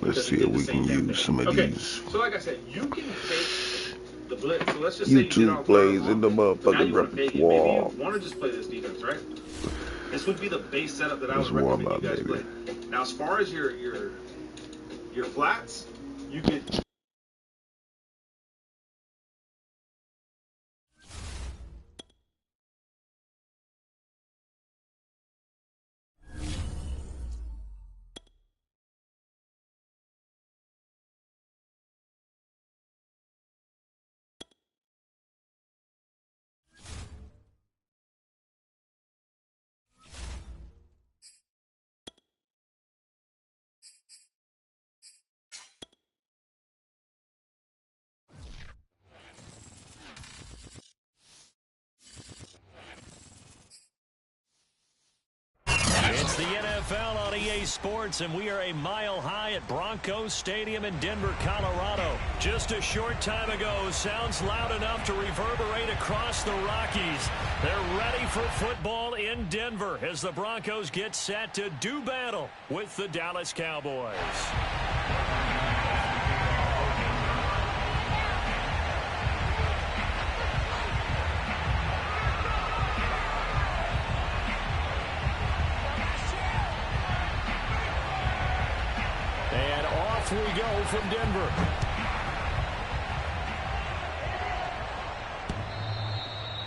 Let's see if we can use some of these. So like I said, you can fake the blitz. So let's just say YouTube plays in the motherfucking repertoire. Maybe you want to just play this defense, right? This would be the base setup that I would recommend you guys play. Now, as far as your flats, you could. It's the NFL on EA Sports, and we are a mile high at Broncos Stadium in Denver, Colorado. Just a short time ago, sounds loud enough to reverberate across the Rockies. They're ready for football in Denver as the Broncos get set to do battle with the Dallas Cowboys. We go from Denver.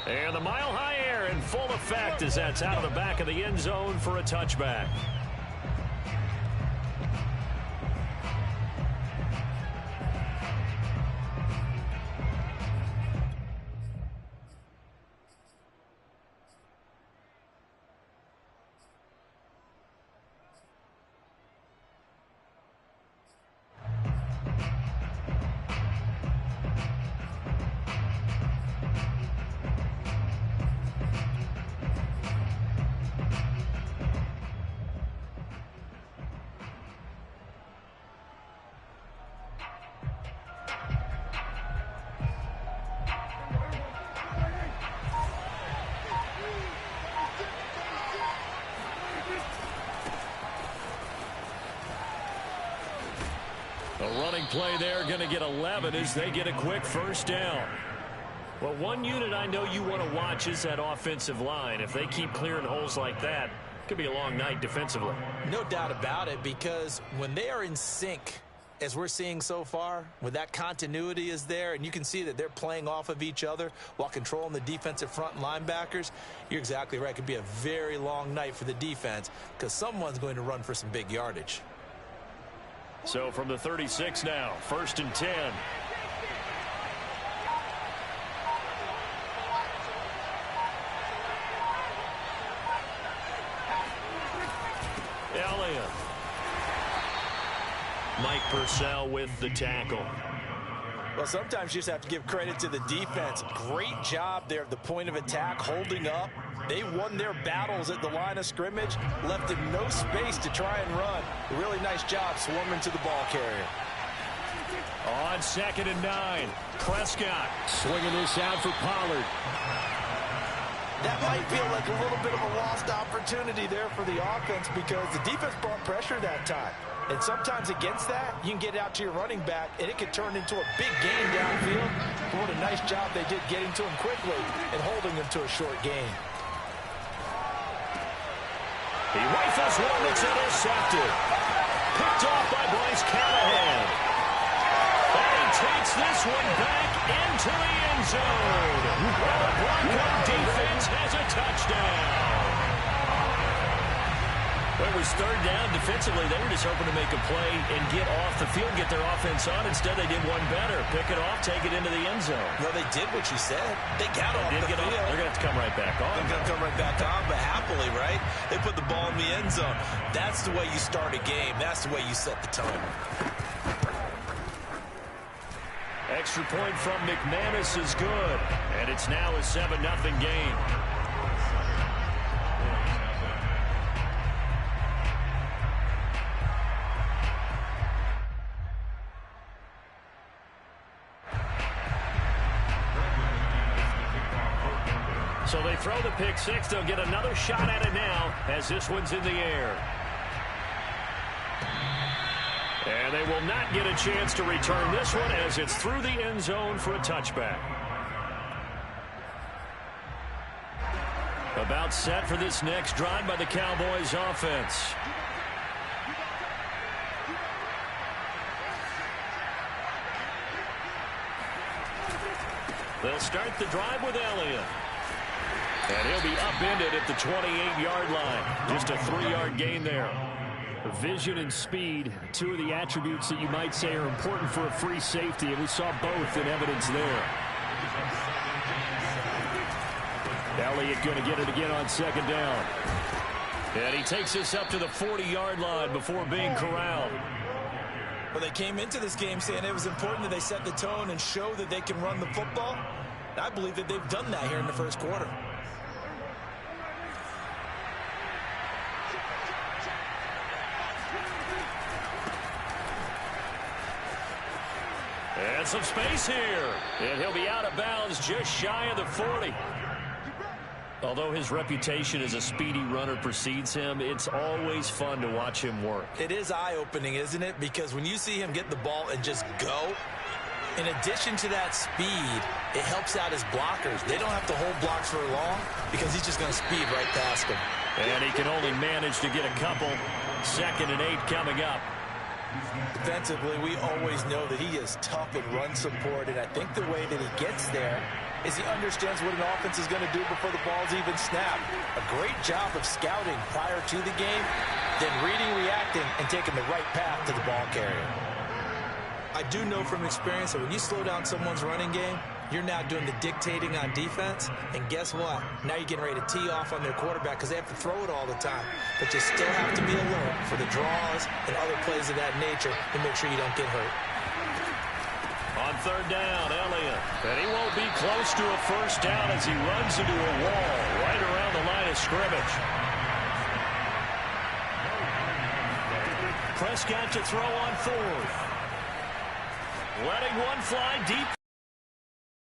And the mile-high air in full effect as that's out of the back of the end zone for a touchback. A running play there, going to get 11 as they get a quick first down. Well, one unit I know you want to watch is that offensive line. If they keep clearing holes like that, it could be a long night defensively. No doubt about it, because when they are in sync, as we're seeing so far, when that continuity is there and you can see that they're playing off of each other while controlling the defensive front linebackers, you're exactly right. It could be a very long night for the defense because someone's going to run for some big yardage. So from the 36 now, 1st and 10. Elliott. Mike Purcell with the tackle. Well, sometimes you just have to give credit to the defense. Great job there at the point of attack, holding up. They won their battles at the line of scrimmage, left them no space to try and run. A really nice job swarming to the ball carrier. On 2nd and 9, Prescott swinging this out for Pollard. That might feel like a little bit of a lost opportunity there for the offense because the defense brought pressure that time. And sometimes against that, you can get out to your running back, and it could turn into a big gain downfield. But what a nice job they did getting to him quickly and holding him to a short gain. He rifles one that's intercepted. Picked off by Bryce Callahan. And he takes this one back into the end zone. Well, the Bronco defense has a touchdown. Well, it was 3rd down. Defensively, they were just hoping to make a play and get off the field, get their offense on. Instead, they did one better. Pick it off, take it into the end zone. Well, they did what you said. They got off the field. They're going to have to come right back on. They're going to come right back on, but happily, right? They put the ball in the end zone. That's the way you start a game. That's the way you set the tone. Extra point from McManus is good. And it's now a 7-0 game. So they throw the pick six. They'll get another shot at it now as this one's in the air. And And they will not get a chance to return this one as it's through the end zone for a touchback. About set for this next drive by the Cowboys offense. They'll start the drive with Elliott. And he'll be upended at the 28-yard line. Just a 3-yard gain there. Vision and speed, two of the attributes that you might say are important for a free safety, and we saw both in evidence there. Elliott going to get it again on second down. And he takes us up to the 40-yard line before being corralled. Well, they came into this game saying it was important that they set the tone and show that they can run the football. And I believe that they've done that here in the first quarter. And some space here. And he'll be out of bounds just shy of the 40. Although his reputation as a speedy runner precedes him, it's always fun to watch him work. It is eye-opening, isn't it? Because when you see him get the ball and just go, in addition to that speed, it helps out his blockers. They don't have to hold blocks for long because he's just going to speed right past them. And he can only manage to get a couple. 2nd and 8 coming up. Defensively, we always know that he is tough in run support, and I think the way that he gets there is he understands what an offense is going to do before the ball's even snapped. A great job of scouting prior to the game, then reading, reacting, and taking the right path to the ball carrier. I do know from experience that when you slow down someone's running game, you're now doing the dictating on defense, and guess what? Now you're getting ready to tee off on their quarterback because they have to throw it all the time. But you still have to be alert for the draws and other plays of that nature to make sure you don't get hurt. On 3rd down, Elliott. And he won't be close to a first down as he runs into a wall right around the line of scrimmage. Prescott to throw on 4th. Letting one fly deep.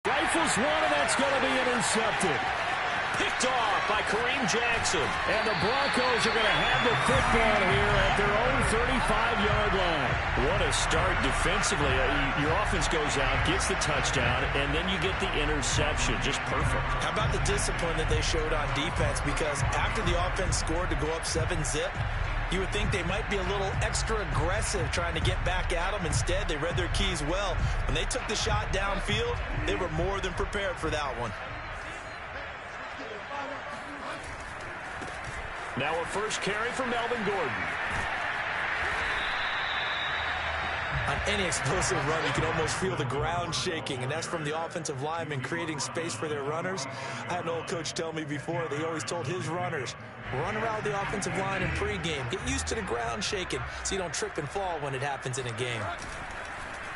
Rifles one, and that's going to be intercepted. Picked off by Kareem Jackson. And the Broncos are going to have the football here at their own 35-yard line. What a start defensively. Your offense goes out, gets the touchdown, and then you get the interception. Just perfect. How about the discipline that they showed on defense? Because after the offense scored to go up 7-zip, you would think they might be a little extra aggressive trying to get back at them. Instead, they read their keys well. When they took the shot downfield, they were more than prepared for that one. Now a first carry for Melvin Gordon. On any explosive run, you can almost feel the ground shaking, and that's from the offensive linemen creating space for their runners. I had an old coach tell me before, they always told his runners, run around the offensive line in pregame. Get used to the ground shaking so you don't trip and fall when it happens in a game.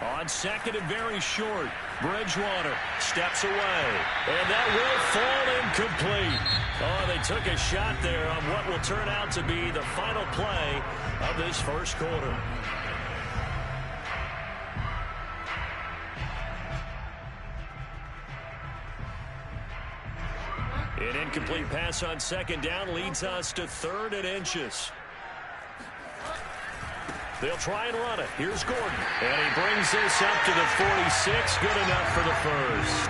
On 2nd and very short, Bridgewater steps away, and that will fall incomplete. Oh, they took a shot there on what will turn out to be the final play of this first quarter. An incomplete pass on 2nd down leads us to 3rd and inches. They'll try and run it. Here's Gordon. And he brings this up to the 46. Good enough for the first.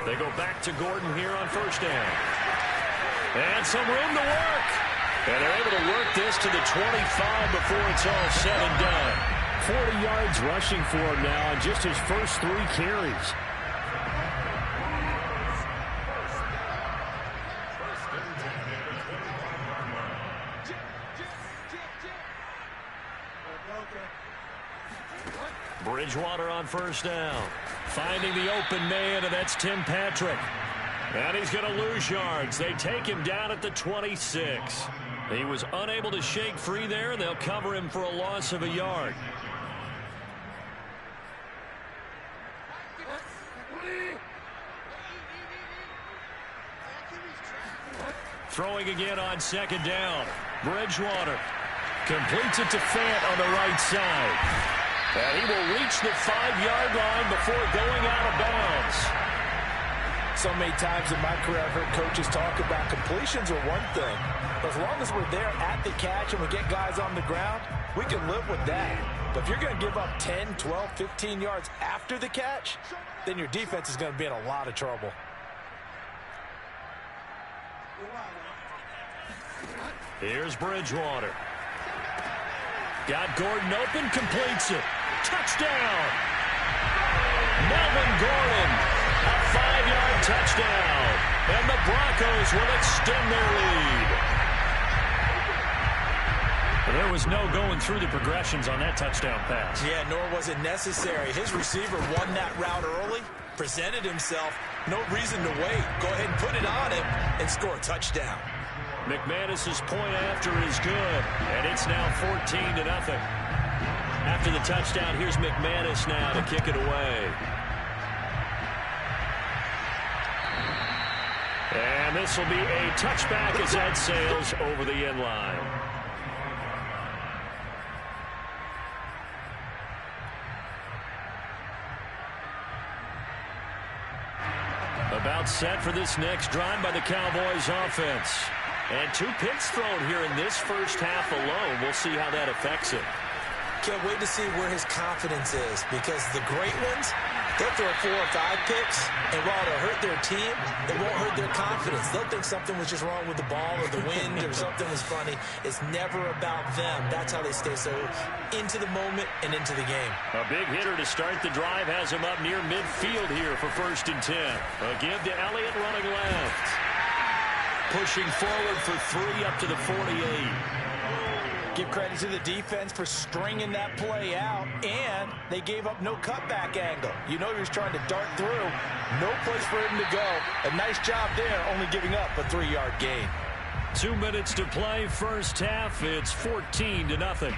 They go back to Gordon here on 1st down. And some room to work. And they're able to work this to the 25 before it's all said and done. 40 yards rushing for him now on just his first 3 carries. Bridgewater on 1st down. Finding the open man, and that's Tim Patrick. And he's going to lose yards. They take him down at the 26. He was unable to shake free there, and they'll cover him for a loss of a yard. Throwing again on 2nd down. Bridgewater completes it to Fant on the right side. And he will reach the 5-yard line before going out of bounds. So many times in my career, I've heard coaches talk about completions are one thing. But as long as we're there at the catch and we get guys on the ground, we can live with that. But if you're going to give up 10, 12, 15 yards after the catch, then your defense is going to be in a lot of trouble. Here's Bridgewater. Got Gordon open, completes it. Touchdown! Melvin Gordon, a 5-yard touchdown. And the Broncos will extend their lead. Well, there was no going through the progressions on that touchdown pass. Yeah, nor was it necessary. His receiver won that route early, presented himself. No reason to wait. Go ahead and put it on him and score a touchdown. McManus's point after is good, and it's now 14-0. After the touchdown, here's McManus now to kick it away. And this will be a touchback as that sails over the end line. About set for this next drive by the Cowboys offense. And 2 picks thrown here in this first half alone. We'll see how that affects it. Can't wait to see where his confidence is, because the great ones, they'll throw 4 or 5 picks, and while it'll hurt their team, it won't hurt their confidence. They'll think something was just wrong with the ball or the wind or something was funny. It's never about them. That's how they stay so into the moment and into the game. A big hitter to start the drive has him up near midfield here for 1st and 10. A give to Elliott running left. Pushing forward for 3 up to the 48. Give credit to the defense for stringing that play out, and they gave up no cutback angle. You know he was trying to dart through. No place for him to go. A nice job there, only giving up a 3-yard gain. 2 minutes to play, first half. It's 14-0.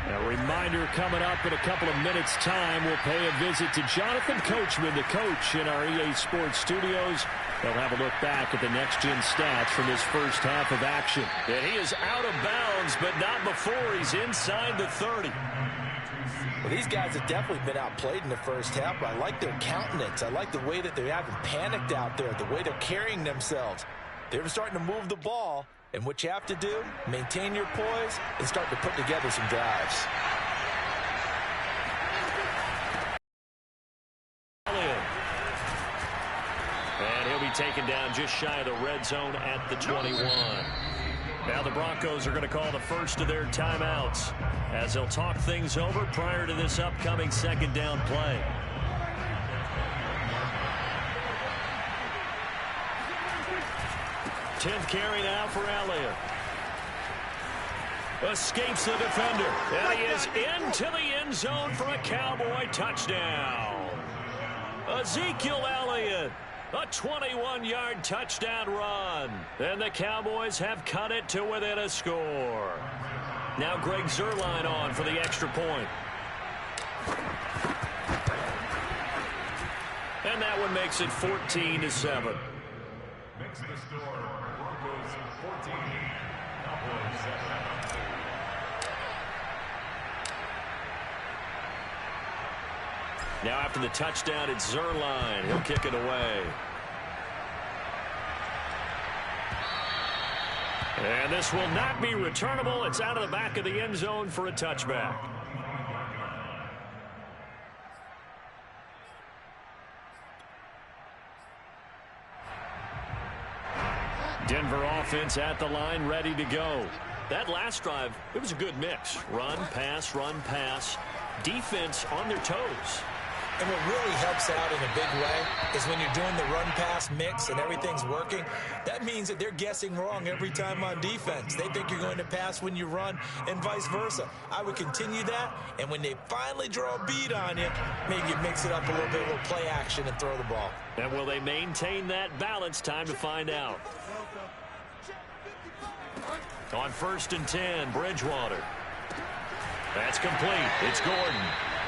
A reminder coming up in a couple of minutes' time. We'll pay a visit to Jonathan Coachman, the coach in our EA Sports studios. They'll have a look back at the next-gen stats from this first half of action. And he is out of bounds, but not before he's inside the 30. Well, these guys have definitely been outplayed in the first half, but I like their countenance. I like the way that they haven't panicked out there, the way they're carrying themselves. They're starting to move the ball, and what you have to do, maintain your poise and start to put together some drives. And he'll be taken down just shy of the red zone at the 21. Now the Broncos are going to call the first of their timeouts as they'll talk things over prior to this upcoming 2nd down play. Tenth carry now for Elliott. Escapes the defender. And he is into the end zone for a Cowboy touchdown. Ezekiel Elliott. A 21-yard touchdown run. And the Cowboys have cut it to within a score. Now Greg Zuerlein on for the extra point. And that one makes it 14-7. Makes the score. Broncos 14, Cowboys 7. Now after the touchdown, it's Zuerlein. He'll kick it away. And this will not be returnable. It's out of the back of the end zone for a touchback. Denver offense at the line, ready to go. That last drive, it was a good mix. Run, pass, defense on their toes. And what really helps out in a big way is when you're doing the run-pass mix and everything's working, that means that they're guessing wrong every time on defense. They think you're going to pass when you run and vice versa. I would continue that, and when they finally draw a beat on you, maybe you mix it up a little bit, a little play action, and throw the ball. And will they maintain that balance? Time to find out. On 1st and 10, Bridgewater. That's complete. It's Gordon.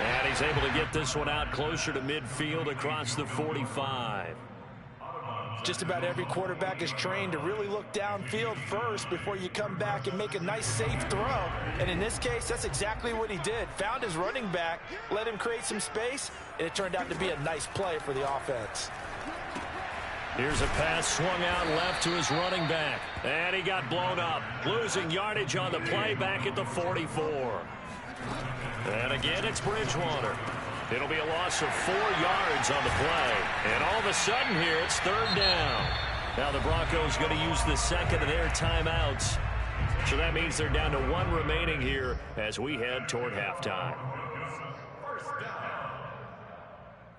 And he's able to get this one out closer to midfield across the 45. Just about every quarterback is trained to really look downfield first before you come back and make a nice, safe throw. And in this case, that's exactly what he did. Found his running back, let him create some space, and it turned out to be a nice play for the offense. Here's a pass swung out left to his running back. And he got blown up. Losing yardage on the play back at the 44. And again, it's Bridgewater. It'll be a loss of 4 yards on the play. And all of a sudden here, it's 3rd down. Now the Broncos going to use the second of their timeouts. So that means they're down to 1 remaining here as we head toward halftime.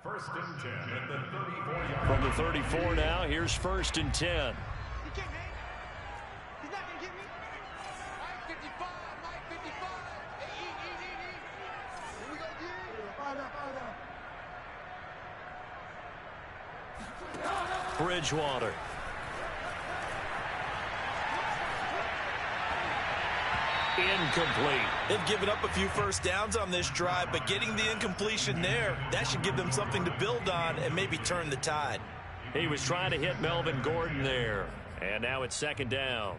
First and 10 at the 34-yard. From the 34 now, here's 1st and 10. He can't hang. He's not going to get me. Mike 55, Mike 55. Hey, eat. Here we go, get. Bridgewater. Incomplete. They've given up a few first downs on this drive, but getting the incompletion there, that should give them something to build on and maybe turn the tide. He was trying to hit Melvin Gordon there. And now it's 2nd down.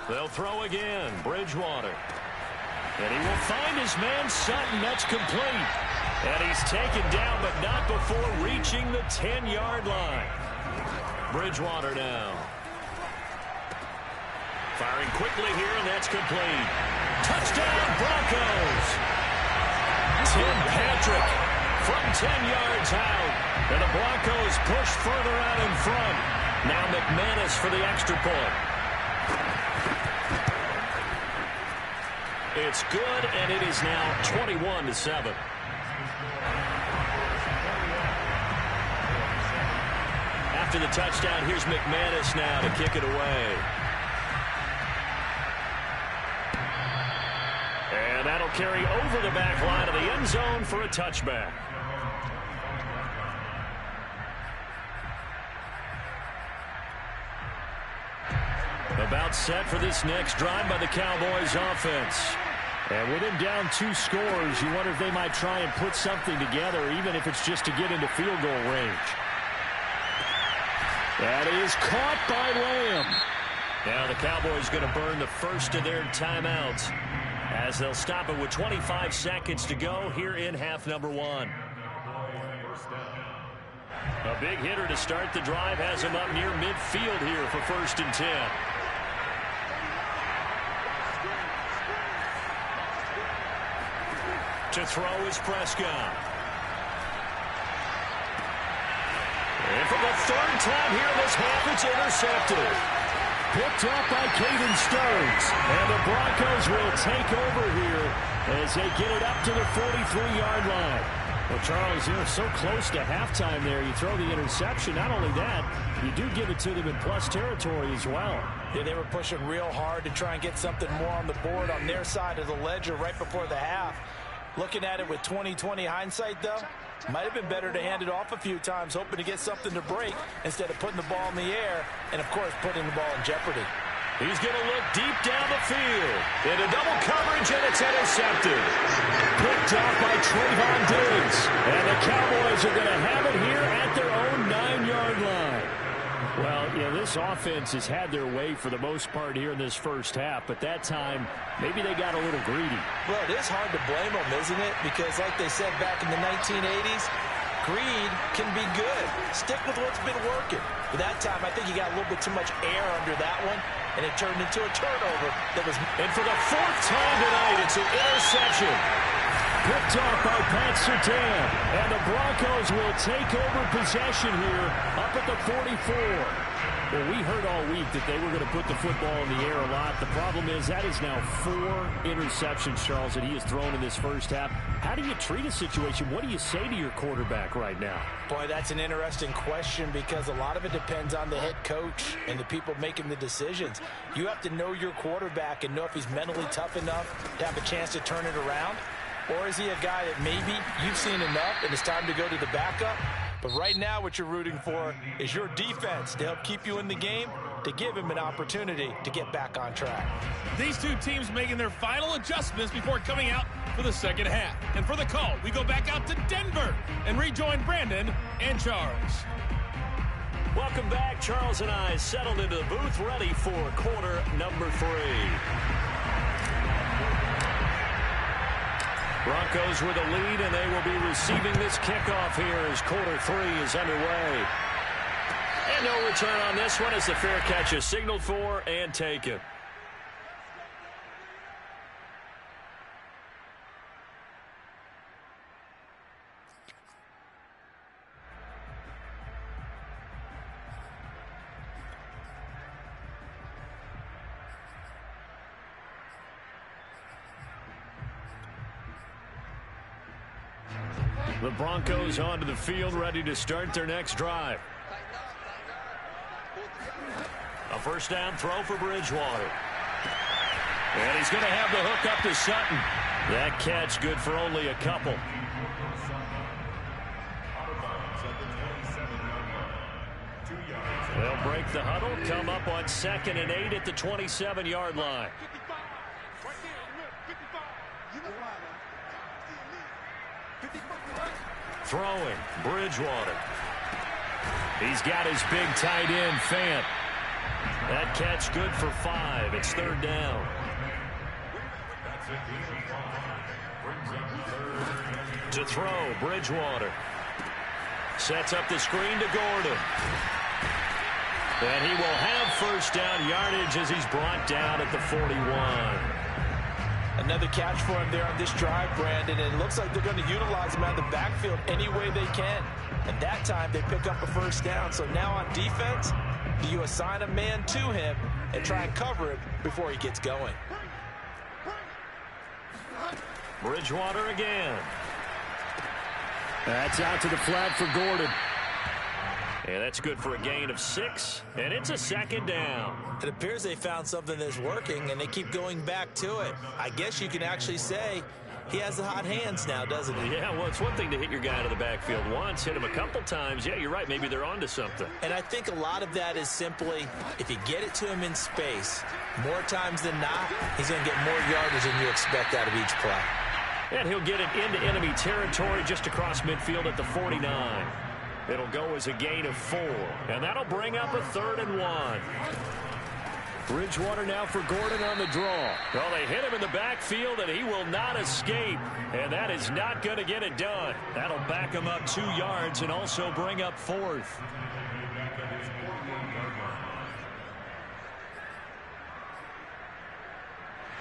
They'll throw again. Bridgewater. And he will find his man Sutton. That's complete. And he's taken down, but not before reaching the 10-yard line. Bridgewater now. Firing quickly here, and that's complete. Touchdown, Broncos. Tim Patrick from 10 yards out. And the Broncos push further out in front. Now McManus for the extra point. It's good, and it is now 21-7. After the touchdown, here's McManus now to kick it away. And that'll carry over the back line of the end zone for a touchback. About set for this next drive by the Cowboys offense. And with him down 2 scores, you wonder if they might try and put something together, even if it's just to get into field goal range. That is caught by Lamb. Now the Cowboys going to burn the first of their timeouts as they'll stop it with 25 seconds to go here in half number 1. A big hitter to start the drive has him up near midfield here for 1st and 10. To throw is Prescott. And for the 3rd time here in this half, it's intercepted. Picked up by Caden Stearns. And the Broncos will take over here as they get it up to the 43-yard line. Well, Charles, you're so close to halftime there. You throw the interception. Not only that, you do give it to them in plus territory as well. Yeah, they were pushing real hard to try and get something more on the board on their side of the ledger right before the half. Looking at it with 20/20 hindsight, though, might have been better to hand it off a few times, hoping to get something to break instead of putting the ball in the air and, of course, putting the ball in jeopardy. He's going to look deep down the field. Into double coverage, and it's intercepted. Picked off by Trayvon Diggs. And the Cowboys are going to have it here at their own 9-yard line. Well, you know, this offense has had their way for the most part here in this first half, but that time, maybe they got a little greedy. Well, it is hard to blame them, isn't it? Because like they said back in the 1980s, greed can be good. Stick with what's been working. But that time, I think you got a little bit too much air under that one, and it turned into a turnover that was... And for the 4th time tonight, it's an interception. Picked off by Pat Surtain. And the Broncos will take over possession here up at the 44. Well, we heard all week that they were going to put the football in the air a lot. The problem is that is now 4 interceptions, Charles, that he has thrown in this first half. How do you treat a situation? What do you say to your quarterback right now? Boy, that's an interesting question because a lot of it depends on the head coach and the people making the decisions. You have to know your quarterback and know if he's mentally tough enough to have a chance to turn it around. Or is he a guy that maybe you've seen enough and it's time to go to the backup? But right now what you're rooting for is your defense to help keep you in the game, to give him an opportunity to get back on track. These two teams making their final adjustments before coming out for the second half. And for the call, we go back out to Denver and rejoin Brandon and Charles. Welcome back. Charles and I settled into the booth, ready for quarter number 3. Broncos with a lead, and they will be receiving this kickoff here as quarter 3 is underway. And no return on this one as the fair catch is signaled for and taken. The Broncos onto the field, ready to start their next drive. A first down throw for Bridgewater. And he's going to have the hook up to Sutton. That catch good for only a couple. They'll break the huddle, come up on 2nd and 8 at the 27-yard line. Throwing, Bridgewater. He's got his big tight end, Fant. That catch good for 5. It's 3rd down. To throw, Bridgewater. Sets up the screen to Gordon. And he will have first down yardage as he's brought down at the 41. Another catch for him there on this drive, Brandon, and it looks like they're going to utilize him out of the backfield any way they can. And that time they pick up a first down. So now on defense, do you assign a man to him and try and cover him before he gets going? Bridgewater again. That's out to the flat for Gordon. And that's good for a gain of 6, and it's a 2nd down. It appears they found something that's working, and they keep going back to it. I guess you can actually say he has the hot hands now, doesn't he? Yeah, well, it's one thing to hit your guy out of the backfield once, hit him a couple times. Yeah, you're right. Maybe they're onto something. And I think a lot of that is simply if you get it to him in space, more times than not, he's going to get more yardage than you expect out of each play. And he'll get it into enemy territory just across midfield at the 49. It'll go as a gain of 4, and that'll bring up a 3rd and 1. Bridgewater now for Gordon on the draw. Well, they hit him in the backfield, and he will not escape, and that is not going to get it done. That'll back him up 2 yards and also bring up 4th.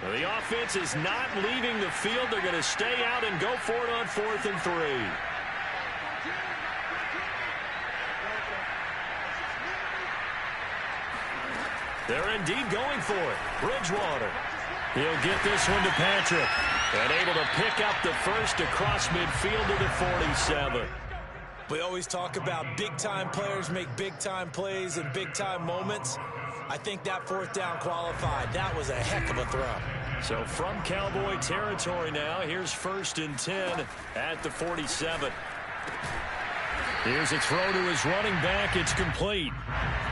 Well, the offense is not leaving the field. They're going to stay out and go for it on 4th and 3. They're indeed going for it. Bridgewater. He'll get this one to Patrick. And able to pick up the first across midfield to the 47. We always talk about big-time players make big-time plays in big-time moments. I think that 4th down qualified. That was a heck of a throw. So from Cowboy territory now, here's 1st and 10 at the 47. Here's a throw to his running back. It's complete.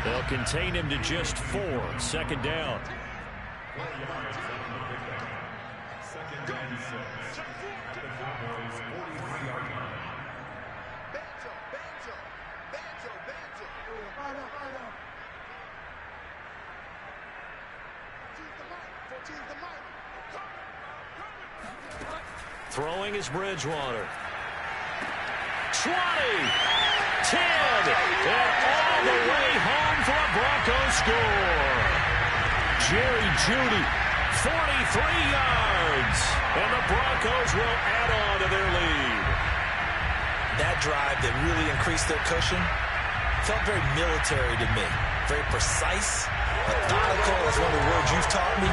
They'll contain him to just 4. 2nd down. Throwing is Bridgewater. 20, 10, and all the way home for a Broncos score. Jerry Jeudy, 43 yards, and the Broncos will add on to their lead. That drive that really increased their cushion felt very military to me. Very precise, methodical, that's one of the words you've taught me.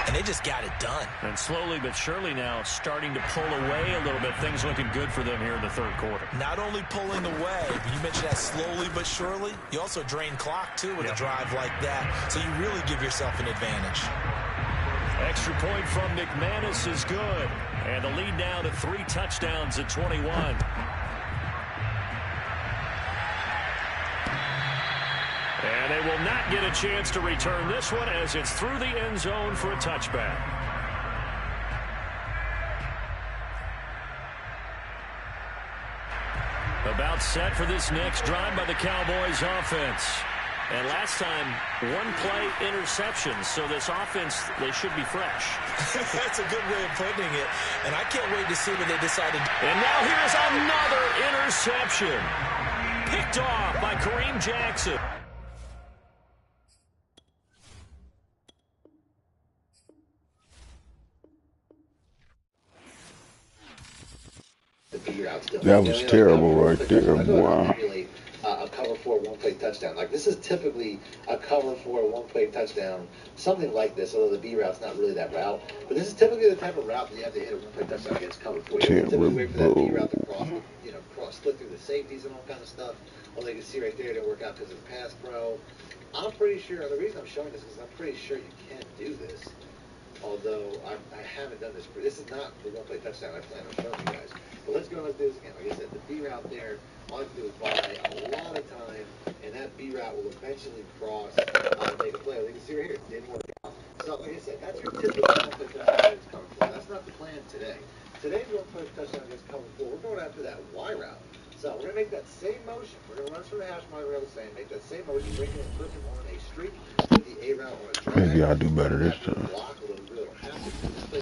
And they just got it done. And slowly but surely now starting to pull away a little bit. Things looking good for them here in the 3rd quarter. Not only pulling away, you mentioned that slowly but surely. You also drain clock, too, with a drive like that. So you really give yourself an advantage. Extra point from McManus is good. And the lead now to 3 touchdowns at 21. they will not get a chance to return this one as it's through the end zone for a touchback. About set for this next drive by the Cowboys offense. And last time, one-play interception. So this offense, they should be fresh. That's a good way of putting it. And I can't wait to see what they decide to do. And now here's another interception. Picked off by Kareem Jackson. That was terrible right there, boy. A cover for a one-play touchdown. Like, this is typically a cover for a one-play touchdown, something like this, although the B route's not really that route. But this is typically the type of route that you have to hit a one-play touchdown against cover for. You typically wait for that B route to cross, split through the safeties and all kind of stuff. Although you can see right there, it didn't work out because of the pass pro. I'm pretty sure, the reason I'm showing this is I'm pretty sure you can't do this. Although I haven't done this. This is not the one-play touchdown I plan on showing you guys. But let's go and let's do this again. Like I said, the B route there, all you have to do is buy a lot of time, and that B route will eventually cross and make a play. You can see right here, it didn't work out. So, like I said, that's your typical one-play touchdown against cover 4. That's not the plan today. Today's one-play touchdown against cover 4, we're going after that Y route. So we're going to make that same motion. We're going to run through the hash mark, like I was saying, make that same motion, bring it and put him on a streak with the A route on a drag. Maybe I'll do better this time. Block, although we really don't have to.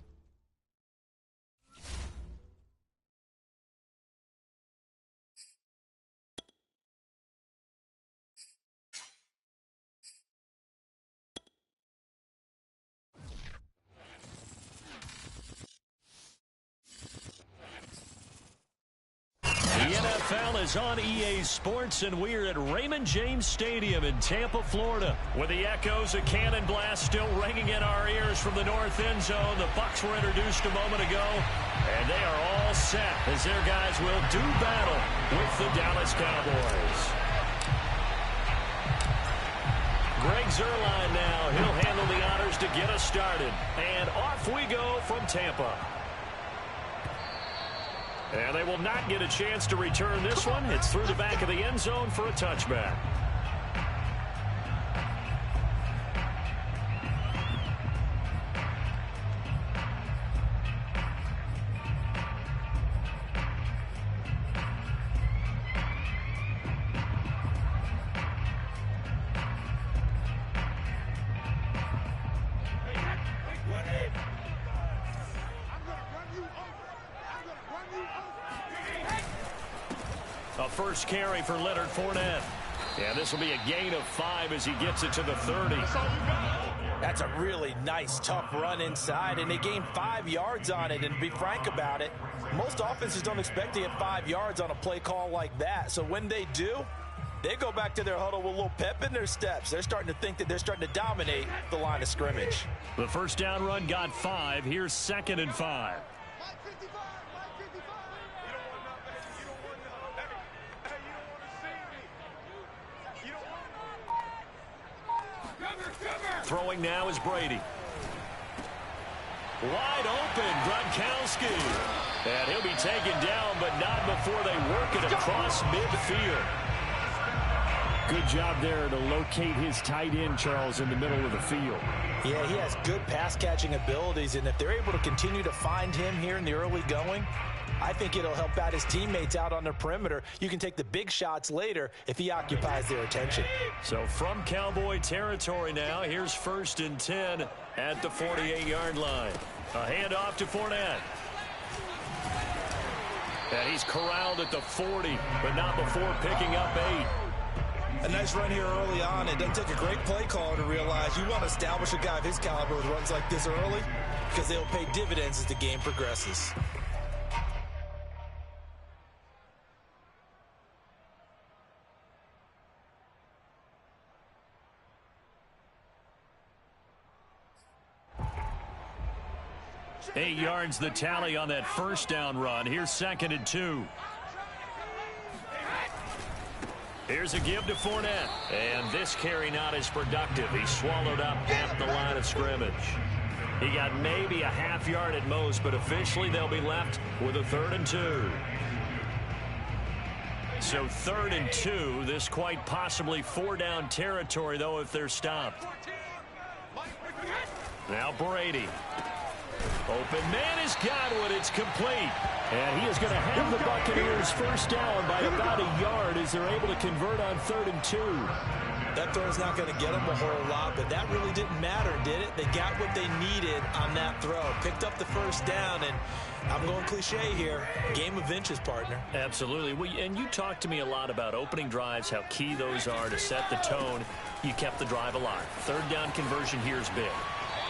The NFL is on EA Sports, and we're at Raymond James Stadium in Tampa, Florida, with the echoes of Cannon Blast still ringing in our ears from the north end zone. The Bucs were introduced a moment ago, and they are all set as their guys will do battle with the Dallas Cowboys. Greg Zuerlein now. He'll handle the honors to get us started. And off we go from Tampa. And they will not get a chance to return this one. It's through the back of the end zone for a touchback. A first carry for Leonard Fournette. And this will be a gain of 5 as he gets it to the 30. That's a really nice, tough run inside, and they gained 5 yards on it. And to be frank about it, most offenses don't expect to get 5 yards on a play call like that. So when they do, they go back to their huddle with a little pep in their steps. They're starting to think that they're starting to dominate the line of scrimmage. The first down run got 5. Here's 2nd and 5. Throwing now is Brady. Wide open, Gronkowski. And he'll be taken down, but not before they work it across midfield. Good job there to locate his tight end, Charles, in the middle of the field. Yeah, he has good pass-catching abilities, and if they're able to continue to find him here in the early going, I think it'll help out his teammates out on the perimeter. You can take the big shots later if he occupies their attention. So from Cowboy territory now, here's 1st and 10 at the 48-yard line. A handoff to Fournette. And he's corralled at the 40, but not before picking up 8. A nice run here early on. It doesn't take a great play caller to realize you want to establish a guy of his caliber with runs like this early because they'll pay dividends as the game progresses. Eight yards the tally on that first down run. Here's 2nd and 2. Here's a give to Fournette. And this carry not as productive. He swallowed up at the line of scrimmage. He got maybe a half yard at most, but officially they'll be left with a 3rd and 2. So 3rd and 2. This quite possibly 4-down territory, though, if they're stopped. Now Brady. Open man is Godwin. It's complete. And he is going to have the Buccaneers first down by about a yard as they're able to convert on 3rd and 2. That throw's not going to get them a whole lot, but that really didn't matter, did it? They got what they needed on that throw. Picked up the first down, and I'm going cliche here. Game of inches, partner. Absolutely. Well, and you talked to me a lot about opening drives, how key those are to set the tone. You kept the drive alive. 3rd down conversion here is big.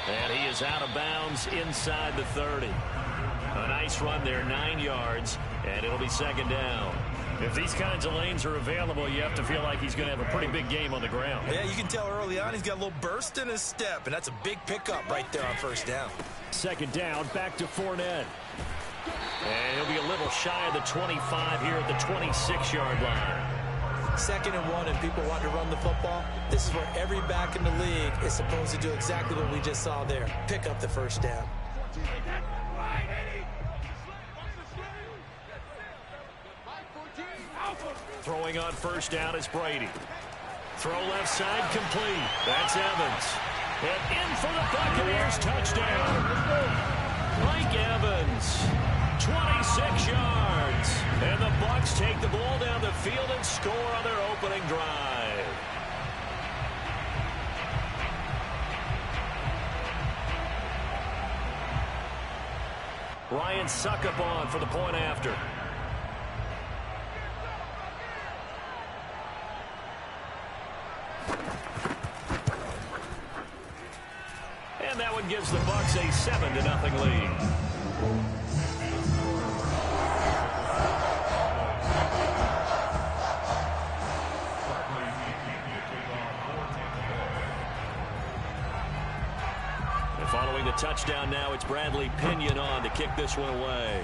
And he is out of bounds inside the 30. A nice run there, 9 yards, and it'll be 2nd down. If these kinds of lanes are available, you have to feel like he's going to have a pretty big game on the ground. Yeah, you can tell early on he's got a little burst in his step, and that's a big pickup right there on 1st down. 2nd down, back to Fournette. And he'll be a little shy of the 25 here at the 26-yard line. 2nd and 1, and people want to run the football. This is where every back in the league is supposed to do exactly what we just saw there. Pick up the 1st down. Throwing on 1st down is Brady. Throw left side complete. That's Evans. And in for the Buccaneers touchdown. Mike Evans. 26 yards. And the Bucs take the ball down the field and score on their opening drive. Ryan Suckup on for the point after. And that one gives the Bucs a 7-0 lead. Following the touchdown now, it's Bradley Pinion on to kick this one away.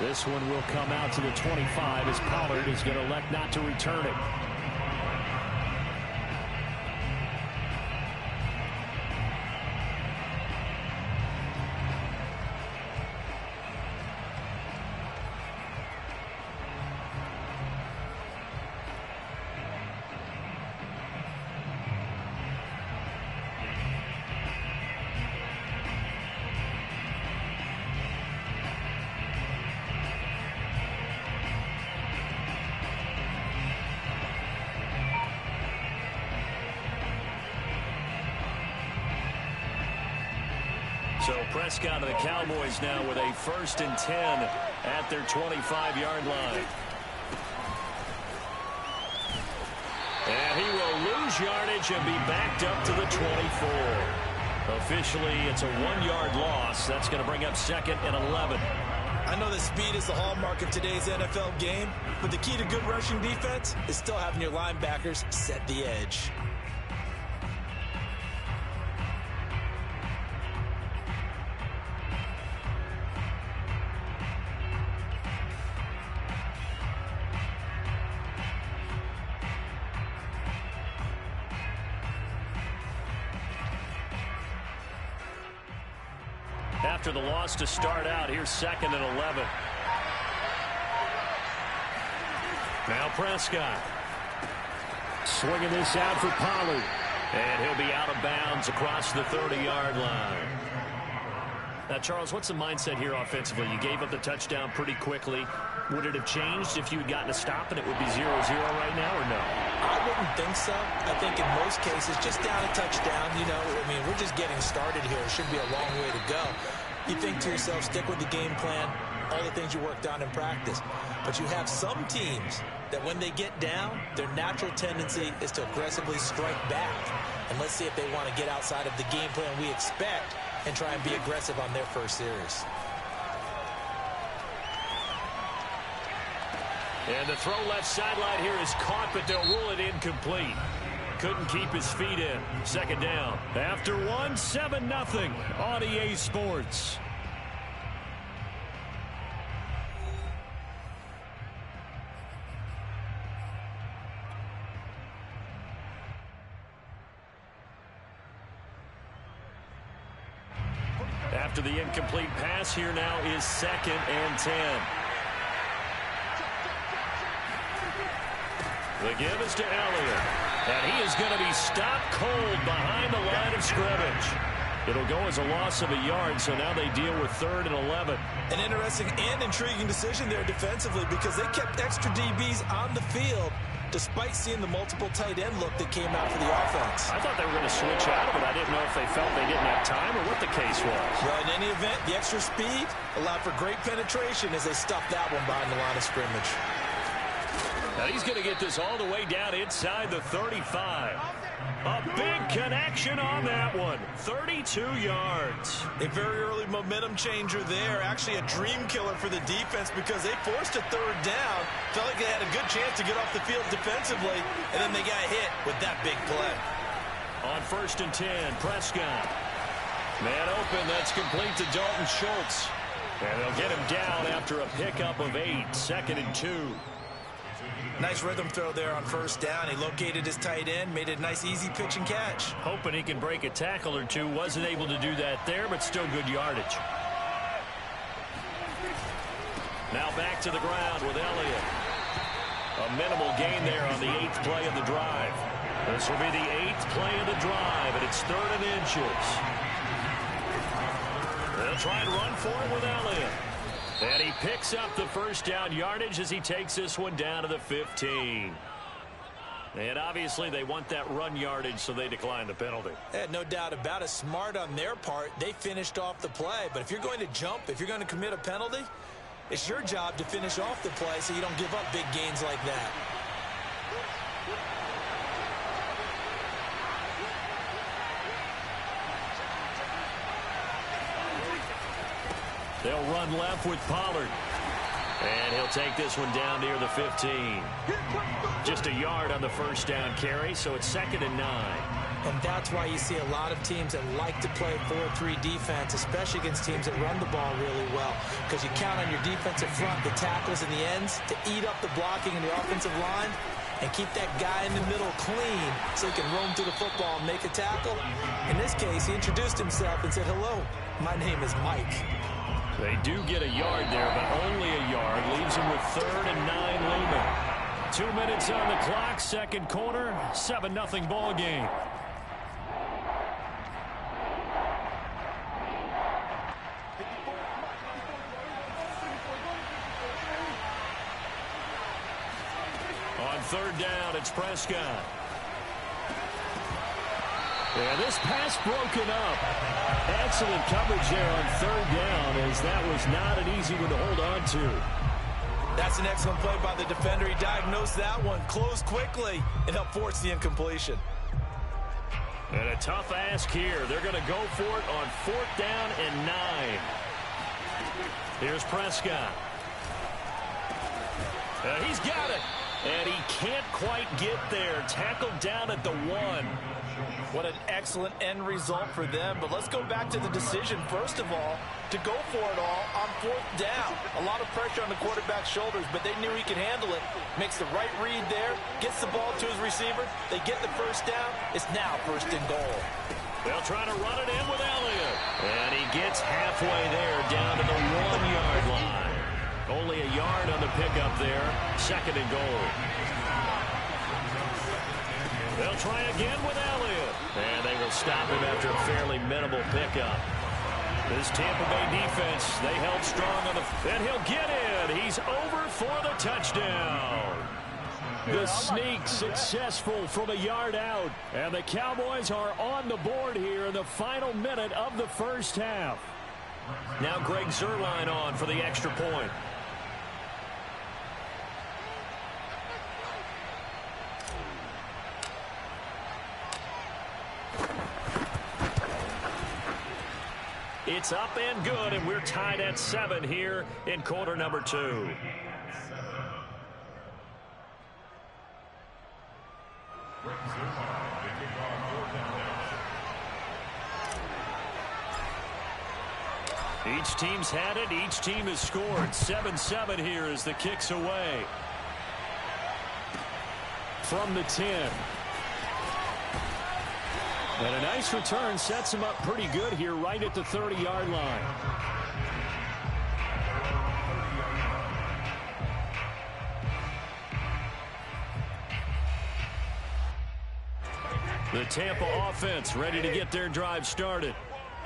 This one will come out to the 25 as Pollard is going to elect not to return it. So Prescott and the Cowboys now with a 1st and 10 at their 25-yard line. And he will lose yardage and be backed up to the 24. Officially, it's a 1-yard loss. That's going to bring up 2nd and 11. I know that speed is the hallmark of today's NFL game, but the key to good rushing defense is still having your linebackers set the edge. After the loss to start out, here's 2nd and 11. Now Prescott. Swinging this out for Pollard. And he'll be out of bounds across the 30-yard line. Now, Charles, what's the mindset here offensively? You gave up the touchdown pretty quickly. Would it have changed if you had gotten a stop and it would be 0-0 right now, or no? I wouldn't think so. I think in most cases, just down a touchdown, we're just getting started here. It should be a long way to go. You think to yourself, stick with the game plan, all the things you worked on in practice. But you have some teams that when they get down, their natural tendency is to aggressively strike back. And let's see if they want to get outside of the game plan we expect and try and be aggressive on their first series. And the throw left sideline here is caught, but they'll rule it incomplete. Couldn't keep his feet in. 2nd down. After 1, 7-0 on EA Sports. after the incomplete pass. Here now is 2nd and 10. The give is to Elliott. And he is going to be stopped cold behind the line of scrimmage. It'll go as a loss of a yard, so now they deal with 3rd and 11. An interesting and intriguing decision there defensively because they kept extra DBs on the field despite seeing the multiple tight end look that came out for the offense. I thought they were going to switch out of it. I didn't know if they felt they didn't have time or what the case was. Well, in any event, the extra speed allowed for great penetration as they stuffed that one behind the line of scrimmage. Now he's going to get this all the way down inside the 35. A big connection on that one. 32 yards. A very early momentum changer there. Actually a dream killer for the defense because they forced a 3rd down. Felt like they had a good chance to get off the field defensively, and then they got hit with that big play. On 1st and 10, Prescott. Man open, that's complete to Dalton Schultz. And they'll get him down after a pickup of 8. 2nd and 2. Nice rhythm throw there on 1st down. He located his tight end, made it a nice easy pitch and catch. Hoping he can break a tackle or two. Wasn't able to do that there, but still good yardage. Now back to the ground with Elliott. A minimal gain there on the 8th play of the drive. This will be the 8th play of the drive, and it's 3rd and inches. They'll try and run for it with Elliott. And he picks up the 1st down yardage as he takes this one down to the 15. And obviously they want that run yardage, so they decline the penalty. No doubt about it. Smart on their part. They finished off the play. But if you're going to jump, if you're going to commit a penalty, it's your job to finish off the play so you don't give up big gains like that. They'll run left with Pollard. And he'll take this one down near the 15. Just a yard on the 1st down carry, so it's 2nd and 9. And that's why you see a lot of teams that like to play 4-3 defense, especially against teams that run the ball really well. Because you count on your defensive front, the tackles and the ends, to eat up the blocking in the offensive line and keep that guy in the middle clean so he can roam through the football and make a tackle. In this case, he introduced himself and said, "Hello, my name is Mike." They do get a yard there, but only a yard. Leaves him with 3rd and 9 looming. 2 minutes on the clock, 2nd quarter, 7-0 ball game. On 3rd down, it's Prescott. And this pass broken up. Excellent coverage there on 3rd down, as that was not an easy one to hold on to. That's an excellent play by the defender. He diagnosed that one, closed quickly, and helped force the incompletion. And a tough ask here. They're going to go for it on 4th down and 9. Here's Prescott. He's got it. And he can't quite get there. Tackled down at the 1. What an excellent end result for them. But let's go back to the decision, first of all, to go for it all on 4th down. A lot of pressure on the quarterback's shoulders, but they knew he could handle it. Makes the right read there, gets the ball to his receiver. They get the 1st down. It's now 1st and goal. They'll try to run it in with Elliott. And he gets halfway there, down to the 1-yard line. Only a yard on the pickup there. 2nd and goal. They'll try again with Elliott. And they will stop him after a fairly minimal pickup. This Tampa Bay defense, they held strong on the... And he'll get in. He's over for the touchdown. The sneak successful from a yard out. And the Cowboys are on the board here in the final minute of the 1st half. Now Greg Zuerlein on for the extra point. It's up and good, and we're tied at 7 here in quarter number 2. Each team's had it. Each team has scored. 7-7 here as the kick's away. From the 10. And a nice return sets him up pretty good here right at the 30-yard line. The Tampa offense ready to get their drive started.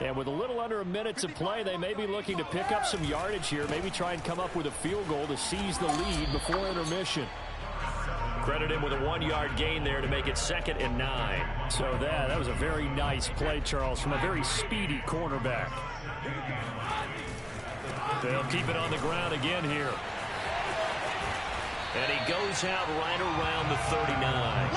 And with a little under a minute to play, they may be looking to pick up some yardage here, maybe try and come up with a field goal to seize the lead before intermission. Credit him with a 1-yard gain there to make it 2nd and 9. So that was a very nice play, Charles, from a very speedy cornerback. They'll keep it on the ground again here. And he goes out right around the 39.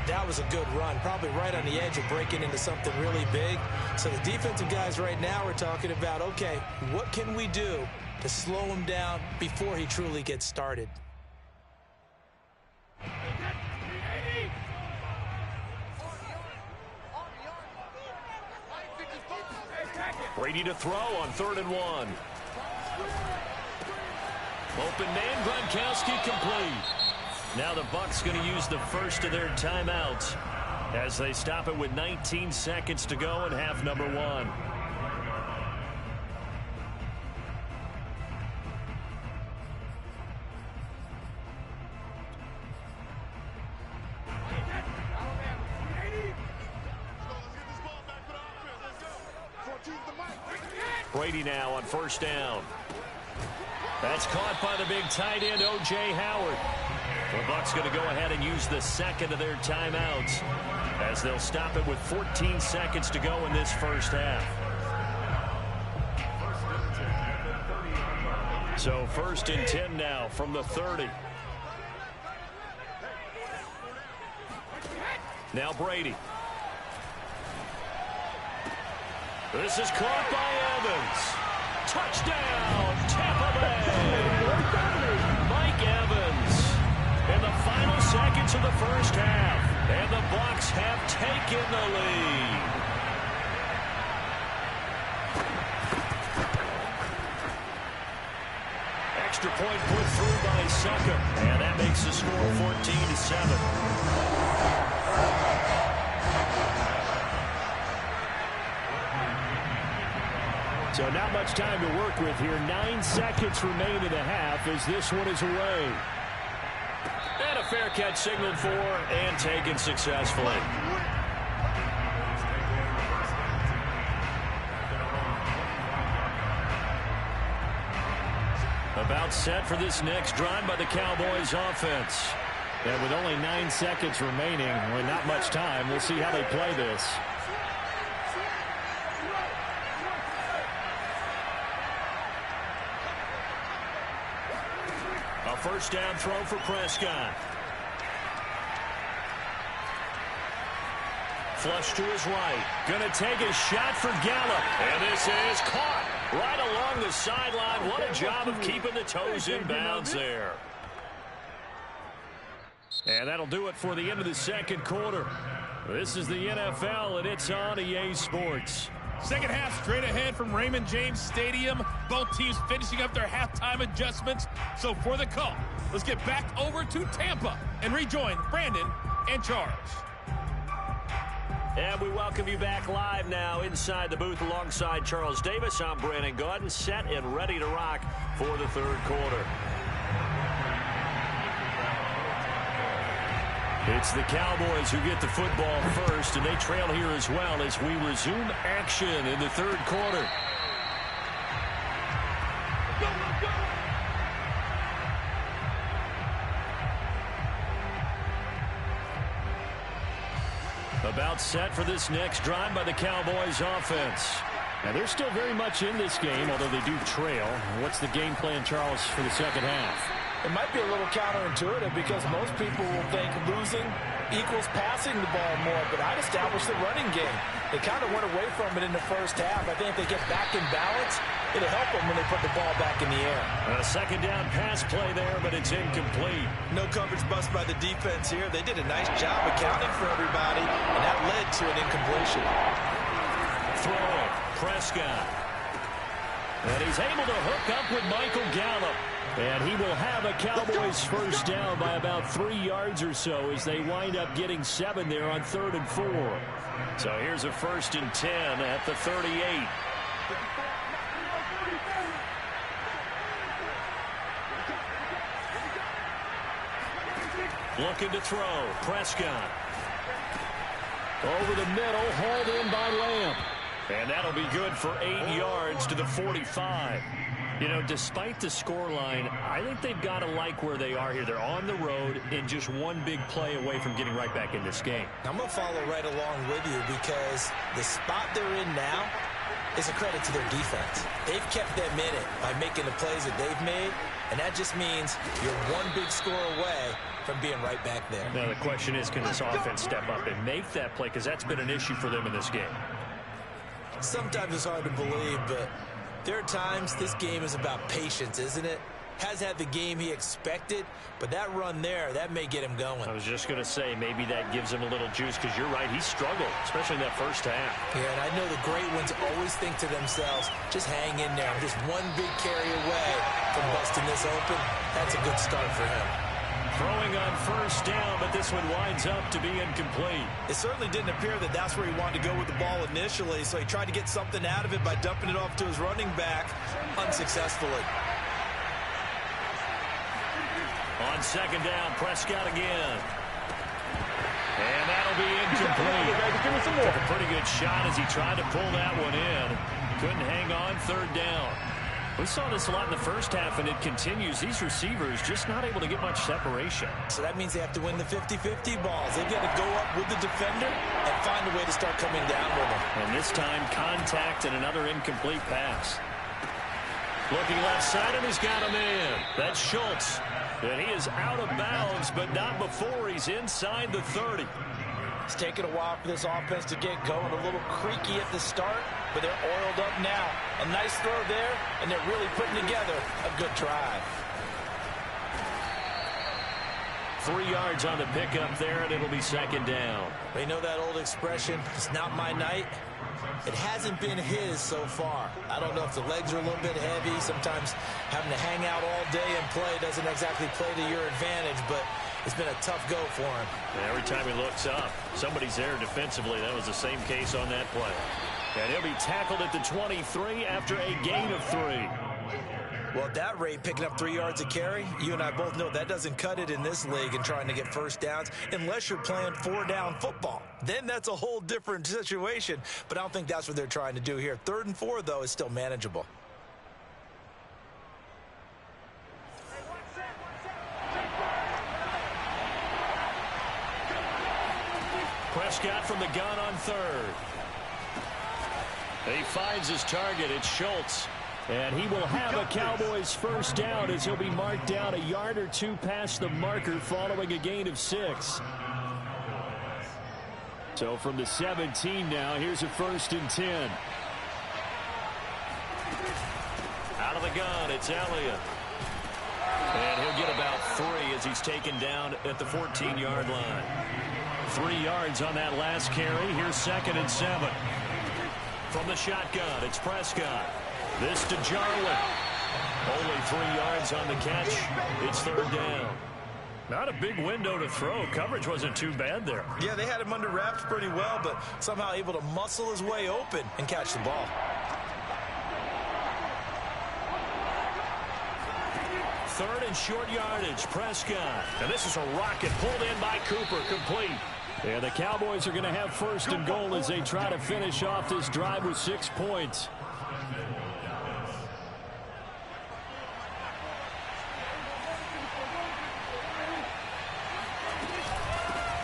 That was a good run, probably right on the edge of breaking into something really big. So the defensive guys right now are talking about, okay, what can we do to slow him down before he truly gets started? Brady to throw on 3rd and 1. Open man, Gronkowski complete. Now the Bucs going to use the first of their timeouts as they stop it with 19 seconds to go in half number 1. Brady now on 1st down. That's caught by the big tight end, O.J. Howard. The Bucs going to go ahead and use the second of their timeouts as they'll stop it with 14 seconds to go in this first half. So 1st and 10 now from the 30. Now Brady. This is caught by Evans. Touchdown, Tampa Bay. Mike Evans in the final seconds of the first half. And the Bucs have taken the lead. Extra point put through by Sucker. And that makes the score 14-7. So not much time to work with here. 9 seconds remain in the half as this one is away. And a fair catch signaled for and taken successfully. About set for this next drive by the Cowboys offense. And with only 9 seconds remaining, well, not much time. We'll see how they play this. First down throw for Prescott. Flush to his right. Gonna take a shot for Gallup. And this is caught right along the sideline. What a job of keeping the toes in bounds there. And that'll do it for the end of the second quarter. This is the NFL, and it's on EA Sports. Second half straight ahead from Raymond James Stadium. Both teams finishing up their halftime adjustments. So for the call, let's get back over to Tampa and rejoin Brandon and Charles. And we welcome you back live now inside the booth alongside Charles Davis. I'm Brandon Gaudin, set and ready to rock for the third quarter. It's the Cowboys who get the football first, and they trail here as well as we resume action in the third quarter. About set for this next drive by the Cowboys offense. Now they're still very much in this game, although they do trail. What's the game plan, Charles, for the second half? It might be a little counterintuitive because most people will think losing equals passing the ball more, but I'd establish the running game. They kind of went away from it in the first half. I think if they get back in balance, it'll help them when they put the ball back in the air. A second down pass play there, but it's incomplete. No coverage bust by the defense here. They did a nice job accounting for everybody, and that led to an incompletion. Throw, Prescott. And he's able to hook up with Michael Gallup. And he will have a Cowboys first down by about 3 yards or so as they wind up getting 7 there on 3rd and 4. So here's a 1st and 10 at the 38. Looking to throw. Prescott. Over the middle, hauled in by Lamb. And that'll be good for 8 yards to the 45. You know, despite the scoreline, I think they've got to like where they are here. They're on the road and just one big play away from getting right back in this game. I'm going to follow right along with you because the spot they're in now is a credit to their defense. They've kept them in it by making the plays that they've made, and that just means you're one big score away from being right back there. Now the question is, can this offense step up and make that play? Because that's been an issue for them in this game. Sometimes it's hard to believe, but there are times this game is about patience, isn't it? Has had the game he expected, but that run there, that may get him going. I was just going to say, maybe that gives him a little juice, because you're right, he struggled, especially in that first half. Yeah, and I know the great ones always think to themselves, just hang in there. I'm just one big carry away from busting this open. That's a good start for him. Throwing on first down, but this one winds up to be incomplete. It certainly didn't appear that that's where he wanted to go with the ball initially, so he tried to get something out of it by dumping it off to his running back unsuccessfully. On second down, Prescott again. And that'll be incomplete. Took a pretty good shot as he tried to pull that one in. Couldn't hang on 3rd down. We saw this a lot in the first half, and it continues. These receivers just not able to get much separation. So that means they have to win the 50-50 balls. They've got to go up with the defender and find a way to start coming down with them. And this time, contact and another incomplete pass. Looking left side, and he's got a man. That's Schultz. And he is out of bounds, but not before he's inside the 30. It's taken a while for this offense to get going. A little creaky at the start, but they're oiled up now. A nice throw there, and they're really putting together a good drive. 3 yards on the pickup there, and it'll be 2nd down. They know that old expression, it's not my night. It hasn't been his so far. I don't know if the legs are a little bit heavy. Sometimes having to hang out all day and play doesn't exactly play to your advantage, but it's been a tough go for him. And every time he looks up, somebody's there defensively. That was the same case on that play. And he'll be tackled at the 23 after a gain of 3. Well, at that rate, picking up 3 yards a carry, you and I both know that doesn't cut it in this league and trying to get first downs unless you're playing 4-down football. Then that's a whole different situation, but I don't think that's what they're trying to do here. 3rd and 4, though, is still manageable. Prescott from the gun on 3rd. He finds his target. It's Schultz. And he will have a Cowboys first down as he'll be marked down a yard or 2 past the marker following a gain of 6. So from the 17 now, here's a 1st and 10. Out of the gun, it's Elliott. And he'll get about 3 as he's taken down at the 14-yard line. 3 yards on that last carry. Here's 2nd and 7. From the shotgun, it's Prescott. This to Jarwin. Only 3 yards on the catch. It's 3rd down. Not a big window to throw. Coverage wasn't too bad there. Yeah, they had him under wraps pretty well, but somehow able to muscle his way open and catch the ball. 3rd and short yardage, Prescott. And this is a rocket pulled in by Cooper, complete. And the Cowboys are going to have 1st and goal as they try to finish off this drive with 6 points.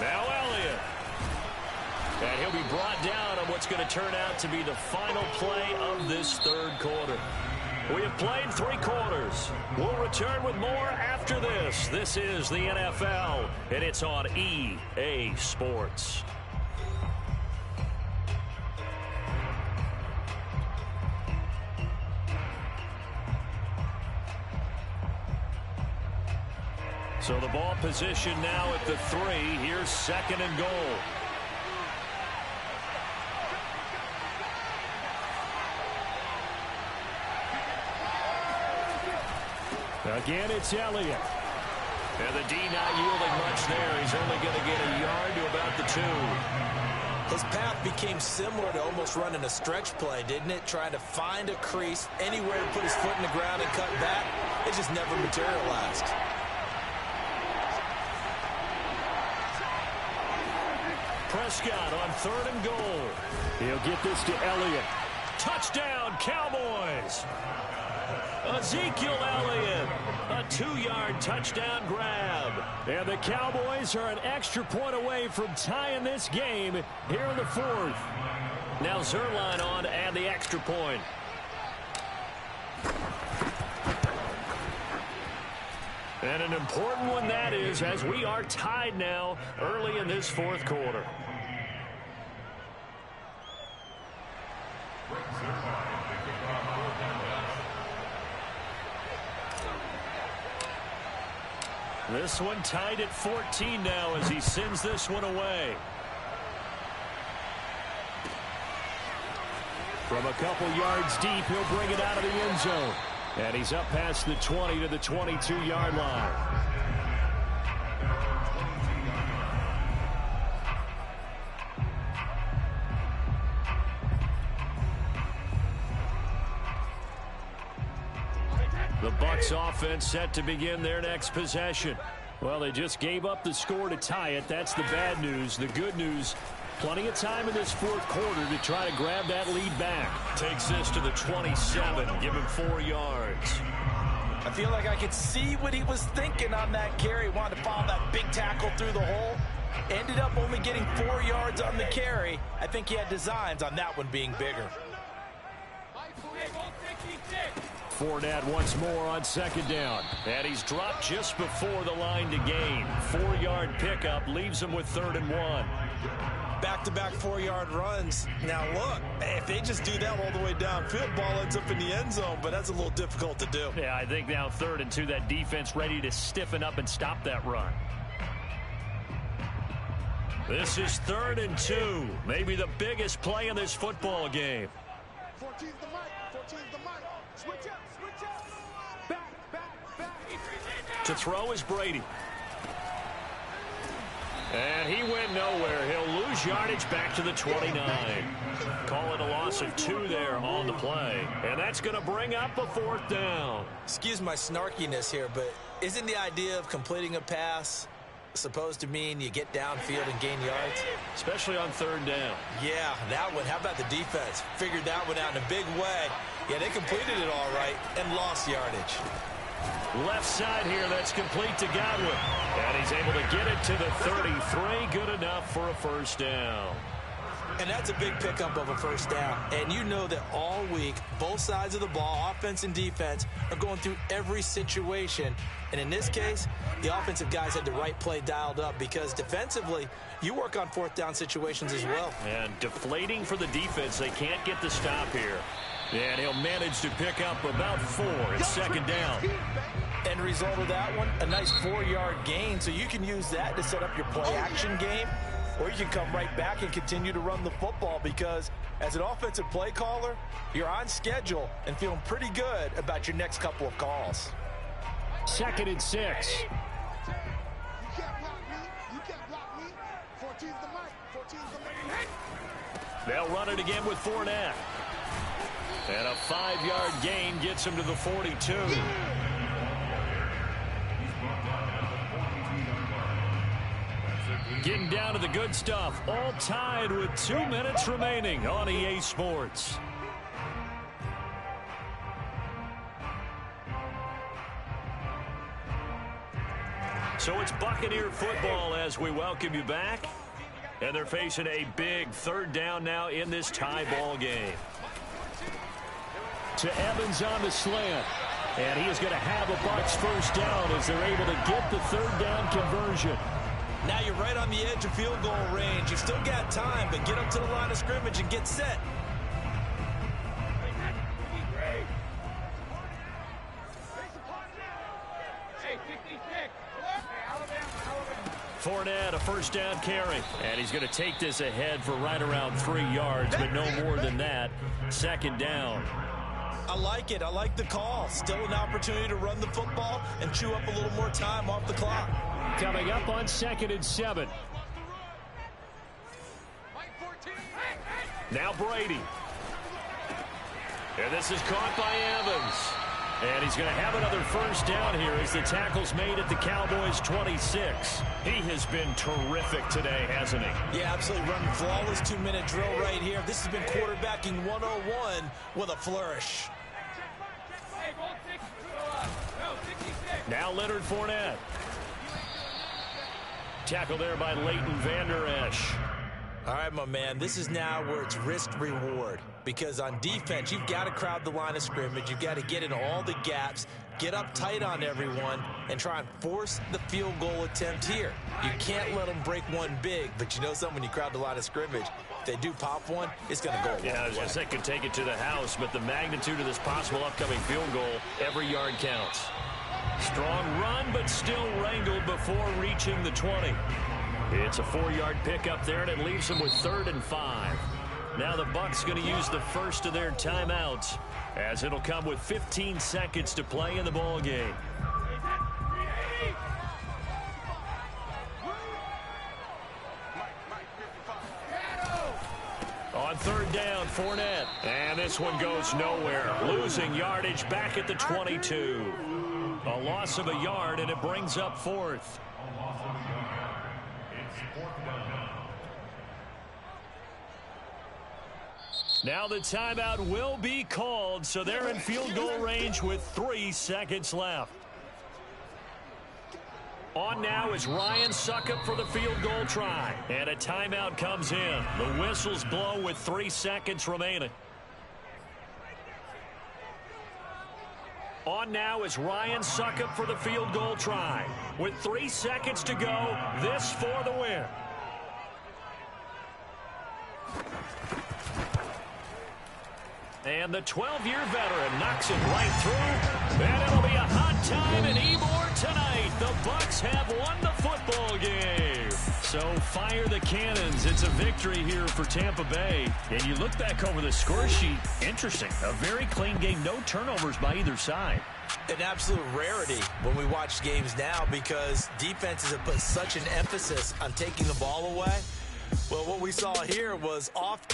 Now Elliott. And he'll be brought down on what's going to turn out to be the final play of this 3rd quarter. We have played 3 quarters. We'll return with more after this. This is the NFL, and it's on EA Sports. So the ball position now at the 3. Here's 2nd and goal. Again, it's Elliott. And the D not yielding much there. He's only going to get a yard to about the 2. His path became similar to almost running a stretch play, didn't it? Trying to find a crease, anywhere to put his foot in the ground and cut back. It just never materialized. Prescott on 3rd and goal. He'll get this to Elliott. Touchdown, Cowboys. Ezekiel Elliott, a 2-yard touchdown grab. And the Cowboys are an extra point away from tying this game here in the 4th. Now Zerline on to add the extra point. And an important one that is, as we are tied now early in this 4th quarter. This one tied at 14 now as he sends this one away. From a couple yards deep, he'll bring it out of the end zone. And he's up past the 20 to the 22-yard line. The Bucs offense set to begin their next possession. Well, they just gave up the score to tie it. That's the bad news. The good news, plenty of time in this 4th quarter to try to grab that lead back. Takes this to the 27, give him 4 yards. I feel like I could see what he was thinking on that carry. Wanted to follow that big tackle through the hole. Ended up only getting 4 yards on the carry. I think he had designs on that one being bigger. Fournette once more on 2nd down. And he's dropped just before the line to gain. 4-yard pickup leaves him with 3rd and 1. Back-to-back 4-yard runs. Now look, if they just do that all the way downfield, ball ends up in the end zone, but that's a little difficult to do. Yeah, I think now 3rd and 2, that defense ready to stiffen up and stop that run. This is 3rd and 2. Maybe the biggest play in this football game. 14's the mic. 14's the mic. Switch up. Switch up. Back. To throw is Brady. And he went nowhere. He'll lose yardage back to the 29. Call it a loss of 2 there on the play. And that's going to bring up a 4th down. Excuse my snarkiness here, but isn't the idea of completing a pass supposed to mean you get downfield and gain yards? Especially on 3rd down. Yeah, that one. How about the defense? Figured that one out in a big way. Yeah, they completed it all right and lost yardage. Left side here, that's complete to Godwin. And he's able to get it to the 33. Good enough for a 1st down. And that's a big pickup of a 1st down. And you know that all week, both sides of the ball, offense and defense, are going through every situation. And in this case, the offensive guys had the right play dialed up because defensively, you work on 4th down situations as well. And deflating for the defense. They can't get the stop here. And he'll manage to pick up about 4 at 2nd down. End result of that one, a nice 4-yard gain. So you can use that to set up your play-action game, or you can come right back and continue to run the football because as an offensive play caller, you're on schedule and feeling pretty good about your next couple of calls. 2nd and 6. You can't block me. You can't block me. 14's the mic. 14's the mic. They'll run it again with Fournette. And a 5-yard gain gets him to the 42. Getting down to the good stuff. All tied with 2 minutes remaining on EA Sports. So it's Buccaneer football as we welcome you back. And they're facing a big 3rd down now in this tie ball game. To Evans on the slant. And he is going to have a Bucs 1st down as they're able to get the 3rd down conversion. Now you're right on the edge of field goal range. You've still got time, but get up to the line of scrimmage and get set. Fournette, a 1st down carry. And he's going to take this ahead for right around 3 yards, but no more than that. 2nd down. I like it. I like the call. Still an opportunity to run the football and chew up a little more time off the clock. Coming up on 2nd and 7. Now Brady. And this is caught by Evans. And he's going to have another first down here as the tackle's made at the Cowboys' 26. He has been terrific today, hasn't he? Yeah, absolutely. Running flawless 2-minute drill right here. This has been quarterbacking 101 with a flourish. Now Leonard Fournette. Tackle there by Leighton Vander Esch. All right, my man, this is now where it's risk-reward. Because on defense, you've got to crowd the line of scrimmage. You've got to get in all the gaps, get up tight on everyone, and try and force the field goal attempt here. You can't let them break one big, but you know something, when you crowd the line of scrimmage, if they do pop one, it's going to go a long way. Yeah, I was going to say could take it to the house, but the magnitude of this possible upcoming field goal, every yard counts. Strong run, but still wrangled before reaching the 20. It's a 4-yard pickup there, and it leaves them with 3rd and 5. Now the Bucs going to use the first of their timeouts, as it'll come with 15 seconds to play in the ball game. On 3rd down, Fournette. And this one goes nowhere. Losing yardage back at the 22. A loss of a yard, and it brings up 4th. Now the timeout will be called, so they're in field goal range with 3 seconds left. On now is Ryan Succop for the field goal try. And a timeout comes in. The whistles blow with 3 seconds remaining. On now is Ryan Succop for the field goal try. With 3 seconds to go, this for the win. And the 12-year veteran knocks it right through. And it'll be a hot time in Ybor tonight. The Bucs have won the football game. So fire the cannons. It's a victory here for Tampa Bay. And you look back over the score sheet, interesting. A very clean game. No turnovers by either side. An absolute rarity when we watch games now, because defenses have put such an emphasis on taking the ball away. Well, what we saw here was off